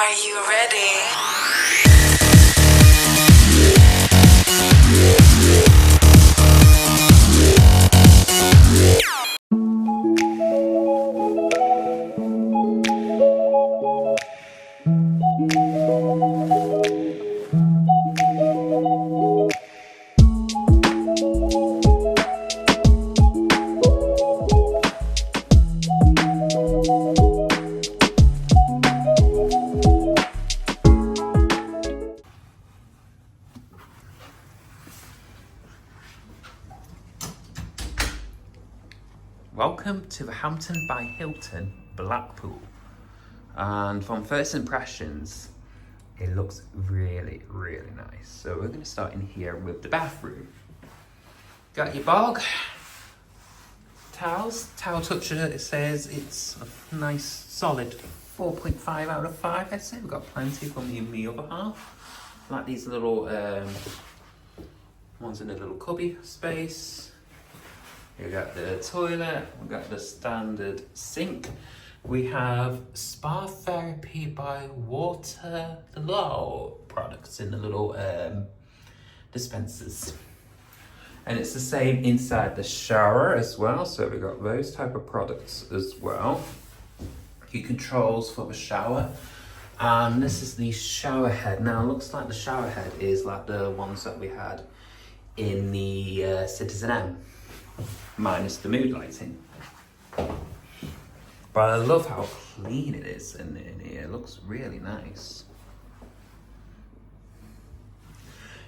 Are you ready? Welcome to the Hampton by Hilton Blackpool, and from first impressions it looks really nice. So we're going to start in here with the bathroom. Got your bog towels, towel toucher. It says it's a nice solid 4.5 out of 5. I'd say we've got plenty from the other half, like these little ones in a little cubby space. We got the toilet, we got the standard sink. We have Spa Therapy by Water, the little products in the little dispensers. And it's the same inside the shower as well, so we got those type of products as well. Your controls for the shower. And this is the shower head. Now it looks like the shower head is like the ones that we had in the Citizen M. Minus the mood lighting. But I love how clean it is in here. It looks really nice.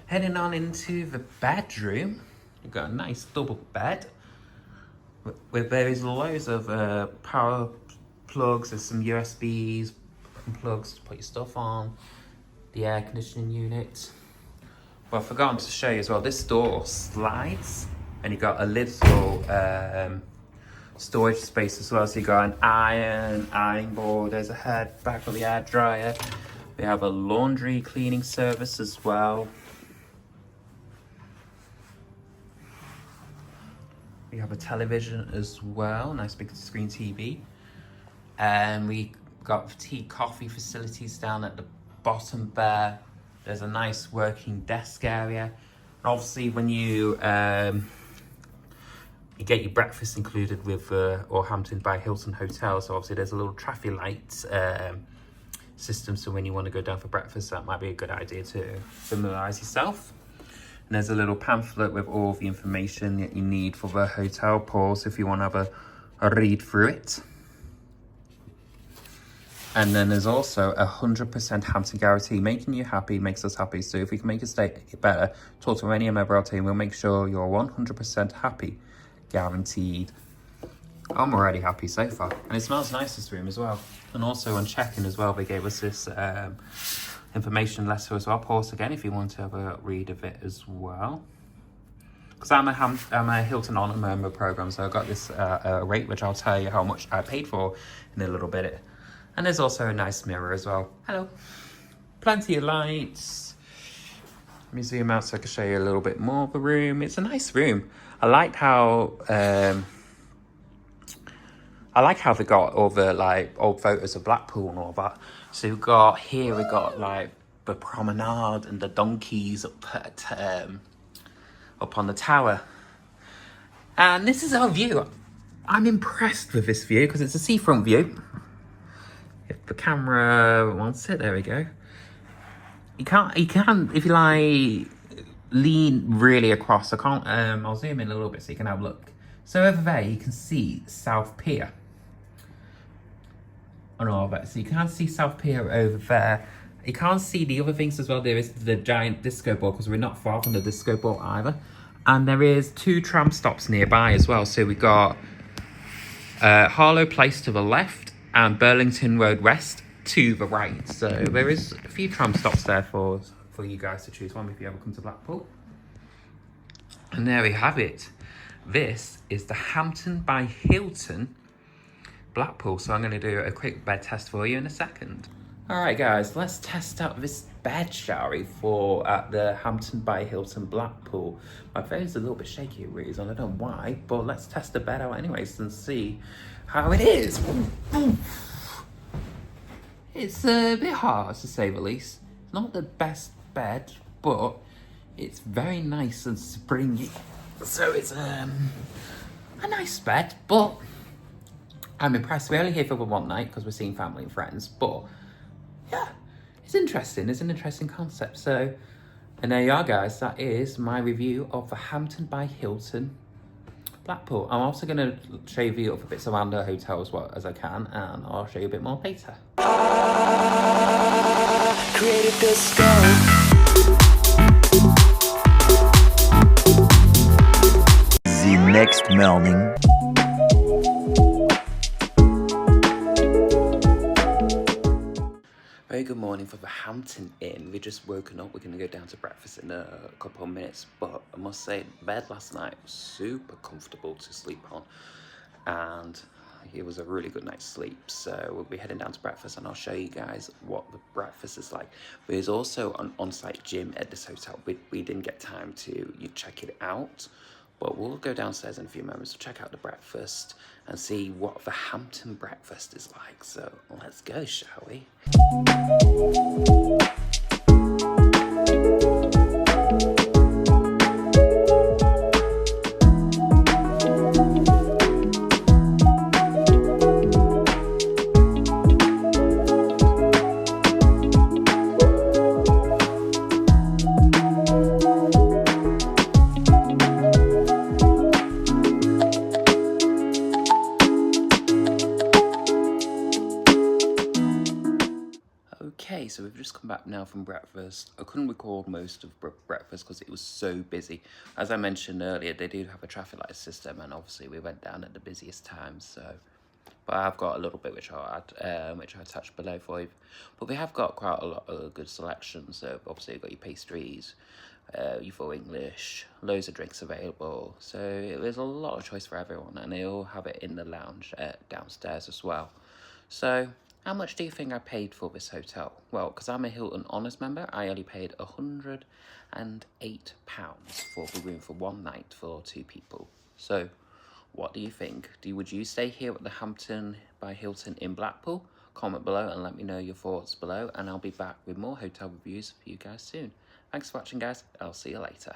Heading on into the bedroom. You've got a nice double bed. Where there is loads of power plugs. There's some USBs and plugs to put your stuff on. The air conditioning unit. Well, I've forgotten to show you as well. This door slides. And you got a little storage space as well. So you got an ironing board. There's a head back of the air dryer. We have a laundry cleaning service as well. We have a television as well, nice big screen TV. And we got tea, coffee facilities down at the bottom there. There's a nice working desk area. And obviously when you get your breakfast included with or Hampton by Hilton Hotel. So obviously there's a little traffic light system. So when you want to go down for breakfast, that might be a good idea to familiarise yourself. And there's a little pamphlet with all the information that you need for the hotel. Pause if you want to have a read through it. And then there's also 100% Hampton guarantee. Making you happy makes us happy. So if we can make a stay better, talk to any member of our team. We'll make sure you're 100% happy. Guaranteed. I'm already happy so far, and it smells nice, this room as well. And also on check-in as well, they gave us this information letter as well. Pause again if you want to have a read of it as well, because I'm a Hilton Honor member program, so I got this rate, which I'll tell you how much I paid for in a little bit. And there's also a nice mirror as well. Hello. Plenty of lights. Let me zoom out so I can show you a little bit more of the room. It's a nice room. I like how they got all the like old photos of Blackpool and all that. So we got like the promenade and the donkeys up on the tower. And this is our view. I'm impressed with this view because it's a seafront view. If the camera wants it, there we go. You can if you like lean really across. I'll zoom in a little bit so you can have a look. So over there you can see South Pier and all of that. So you can see South Pier over there. You can't see the other things as well. There is the giant disco ball because we're not far from the disco ball either. And there is 2 tram stops nearby as well. So we got Harlow Place to the left and Burlington Road West to the right. So there is a few tram stops there for you guys to choose from if you ever come to Blackpool. And there we have it. This is the Hampton by Hilton Blackpool. So I'm going to do a quick bed test for you in a second. Alright guys, let's test out this bed, shall we, for at the Hampton by Hilton Blackpool. My phone's a little bit shaky for reason, I don't know why, but let's test the bed out anyways and see how it is. It's a bit hard to say the least. It's not the best bed, but it's very nice and springy. So it's a nice bed, but I'm impressed. We're only here for one night because we're seeing family and friends, but yeah, it's interesting. It's an interesting concept. So, and there you are, guys. That is my review of the Hampton by Hilton Blackpool. I'm also going to show you the other bits around the hotel as well as I can, and I'll show you a bit more later. Created this scope. The next morning. Very good morning for the Hampton Inn. We've just woken up. We're going to go down to breakfast in a couple of minutes. But I must say, the bed last night was super comfortable to sleep on. And it was a really good night's sleep. So we'll be heading down to breakfast and I'll show you guys what the breakfast is like. There's also an on-site gym at this hotel. We didn't get time to check it out. But we'll go downstairs in a few moments to check out the breakfast and see what the Hampton breakfast is like. So let's go, shall we? Okay, so we've just come back now from breakfast. I couldn't record most of breakfast because it was so busy. As I mentioned earlier, they do have a traffic light system, and obviously we went down at the busiest times. So, but I've got a little bit which I'll add, which I attached below for you. But we have got quite a lot of good selections. So obviously you've got your pastries, your full English, loads of drinks available. So there's a lot of choice for everyone, and they all have it in the lounge downstairs as well. So, how much do you think I paid for this hotel? Well, because I'm a Hilton Honors member, I only paid £108 for the room for one night for 2 people. So, what do you think? Would you stay here at the Hampton by Hilton in Blackpool? Comment below and let me know your thoughts below, and I'll be back with more hotel reviews for you guys soon. Thanks for watching, guys. I'll see you later.